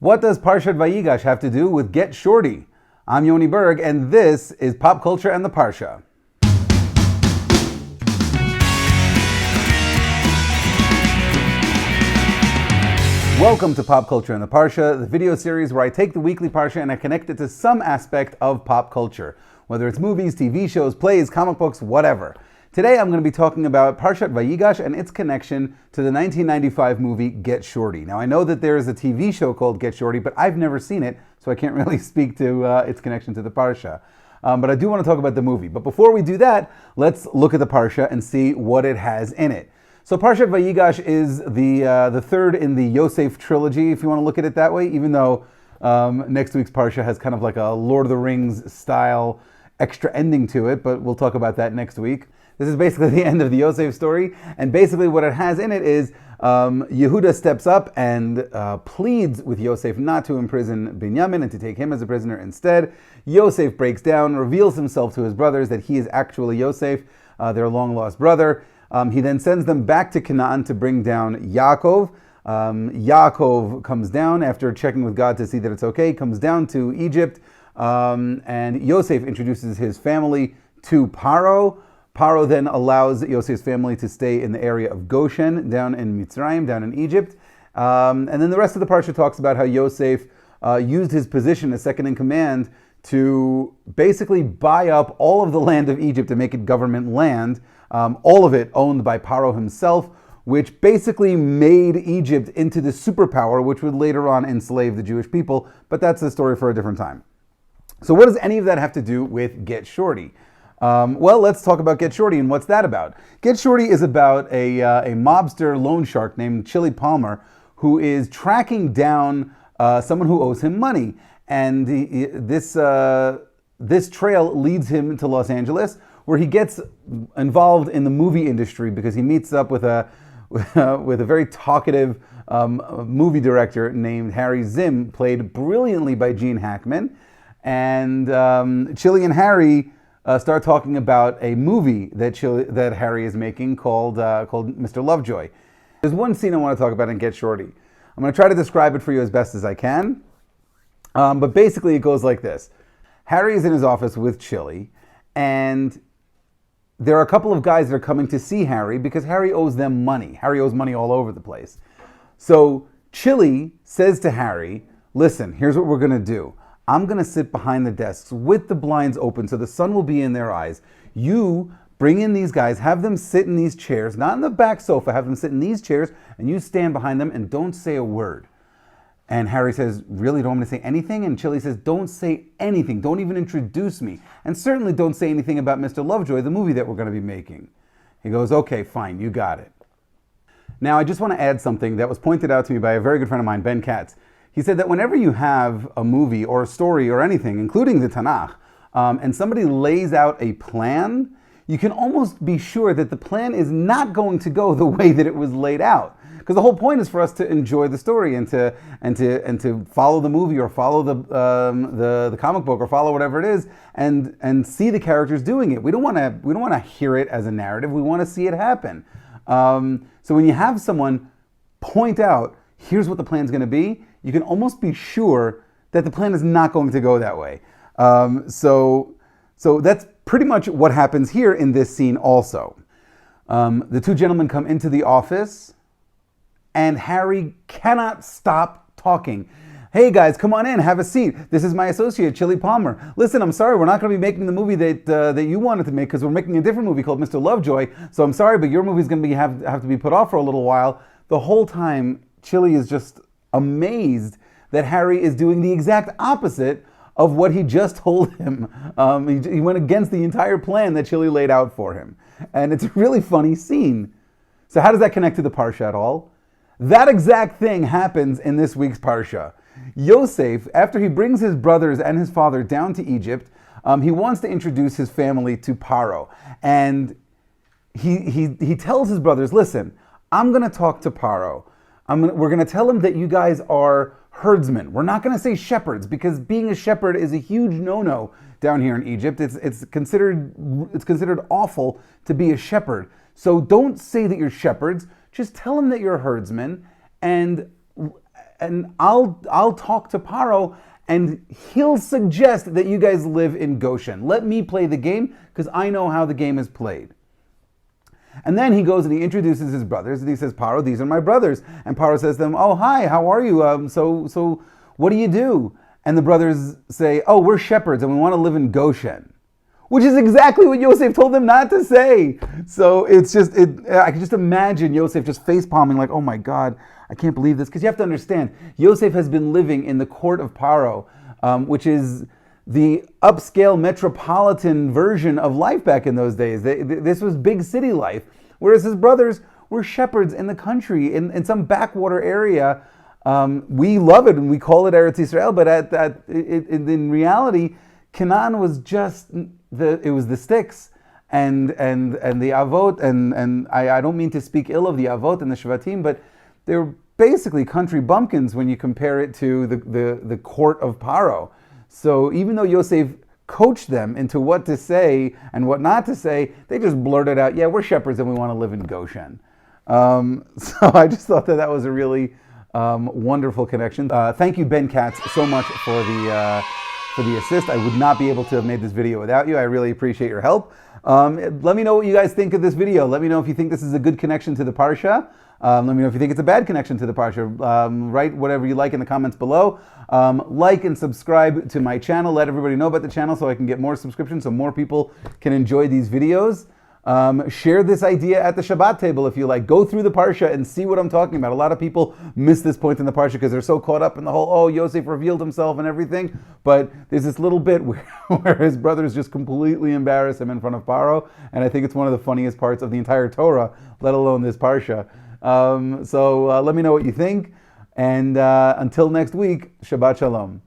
What does Parshat Vayigash have to do with Get Shorty? I'm Yoni Berg, and this is Pop Culture and the Parsha. Welcome to Pop Culture and the Parsha, the video series where I take the weekly Parsha and I connect it to some aspect of pop culture, whether it's movies, TV shows, plays, comic books, whatever. Today I'm going to be talking about Parshat Vayigash and its connection to the 1995 movie Get Shorty. Now I know that there is a TV show called Get Shorty, but I've never seen it, so I can't really speak to its connection to the Parsha. But I do want to talk about the movie. But before we do that, let's look at the Parsha and see what it has in it. So Parshat Vayigash is the third in the Yosef trilogy, if you want to look at it that way, even though next week's Parsha has kind of like a Lord of the Rings style extra ending to it, but we'll talk about that next week. This is basically the end of the Yosef story, and basically what it has in it is Yehuda steps up and pleads with Yosef not to imprison Binyamin and to take him as a prisoner instead. Yosef breaks down, reveals himself to his brothers that he is actually Yosef, their long-lost brother. He then sends them back to Canaan to bring down Yaakov. Yaakov comes down after checking with God to see that it's okay, comes down to Egypt, and Yosef introduces his family to Paro. Paro then allows Yosef's family to stay in the area of Goshen, down in Mitzrayim, down in Egypt. And then the rest of the Parsha talks about how Yosef used his position as second in command to basically buy up all of the land of Egypt and make it government land, all of it owned by Paro himself, which basically made Egypt into the superpower, which would later on enslave the Jewish people, but that's a story for a different time. So what does any of that have to do with Get Shorty? Well, let's talk about Get Shorty and what's that about. Get Shorty is about a mobster loan shark named Chili Palmer who is tracking down someone who owes him money. And this trail leads him to Los Angeles, where he gets involved in the movie industry because he meets up with a very talkative movie director named Harry Zim, played brilliantly by Gene Hackman. And Chili and Harry start talking about a movie that Harry is making called Mr. Lovejoy. There's one scene I want to talk about in Get Shorty. I'm going to try to describe it for you as best as I can. But basically it goes like this. Harry is in his office with Chili, and there are a couple of guys that are coming to see Harry because Harry owes them money. Harry owes money all over the place. So Chili says to Harry, listen, here's what we're going to do. I'm going to sit behind the desks with the blinds open so the sun will be in their eyes. You bring in these guys, have them sit in these chairs, not in the back sofa, have them sit in these chairs, and you stand behind them and don't say a word. And Harry says, really, don't want me to say anything? And Chili says, don't say anything. Don't even introduce me. And certainly don't say anything about Mr. Lovejoy, the movie that we're going to be making. He goes, okay, fine, you got it. Now, I just want to add something that was pointed out to me by a very good friend of mine, Ben Katz. He said that whenever you have a movie or a story or anything, including the Tanakh, and somebody lays out a plan, you can almost be sure that the plan is not going to go the way that it was laid out. Because the whole point is for us to enjoy the story and to follow the movie or follow the comic book or follow whatever it is and see the characters doing it. We don't want to hear it as a narrative. We want to see it happen. So when you have someone point out, here's what the plan's going to be, you can almost be sure that the plan is not going to go that way. So that's pretty much what happens here in this scene also. The two gentlemen come into the office, and Harry cannot stop talking. Hey guys, come on in, have a seat. This is my associate, Chili Palmer. Listen, I'm sorry, we're not going to be making the movie that you wanted to make because we're making a different movie called Mr. Lovejoy. So I'm sorry, but your movie's going to have to be put off for a little while. The whole time, Chili is just amazed that Harry is doing the exact opposite of what he just told him. He went against the entire plan that Chili laid out for him. And it's a really funny scene. So how does that connect to the Parsha at all? That exact thing happens in this week's Parsha. Yosef, after he brings his brothers and his father down to Egypt, he wants to introduce his family to Paro. And he tells his brothers, listen, I'm going to talk to Paro. We're going to tell him that you guys are herdsmen. We're not going to say shepherds because being a shepherd is a huge no-no down here in Egypt. It's considered awful to be a shepherd. So don't say that you're shepherds. Just tell them that you're herdsmen, and and I'll talk to Paro, and he'll suggest that you guys live in Goshen. Let me play the game, because I know how the game is played. And then he goes and he introduces his brothers, and he says, Paro, these are my brothers. And Paro says to them, oh, hi, how are you? So what do you do? And the brothers say, oh, we're shepherds, and we want to live in Goshen. Which is exactly what Yosef told them not to say. So it's just, I can just imagine Yosef just face-palming like, oh my God, I can't believe this. Because you have to understand, Yosef has been living in the court of Paro, which is the upscale metropolitan version of life back in those days. This was big city life. Whereas his brothers were shepherds in the country, in some backwater area. We love it and we call it Eretz Yisrael, but in reality, Canaan was just it was the sticks and the avot, and I don't mean to speak ill of the avot and the shvatim, but they're basically country bumpkins when you compare it to the court of Paro. So even though Yosef coached them into what to say and what not to say, they just blurted out, yeah, we're shepherds and we want to live in Goshen. So I just thought that was a really wonderful connection. Thank you, Ben Katz, so much for the assist. I would not be able to have made this video without you. I really appreciate your help. Let me know what you guys think of this video. Let me know if you think this is a good connection to the Parsha. Let me know if you think it's a bad connection to the Parsha. Write whatever you like in the comments below. Like and subscribe to my channel. Let everybody know about the channel so I can get more subscriptions, so more people can enjoy these videos. Share this idea at the Shabbat table if you like. Go through the Parsha and see what I'm talking about. A lot of people miss this point in the Parsha because they're so caught up in the whole, oh, Yosef revealed himself and everything. But there's this little bit where his brothers just completely embarrass him in front of Paro. And I think it's one of the funniest parts of the entire Torah, let alone this Parsha. So let me know what you think. And until next week, Shabbat Shalom.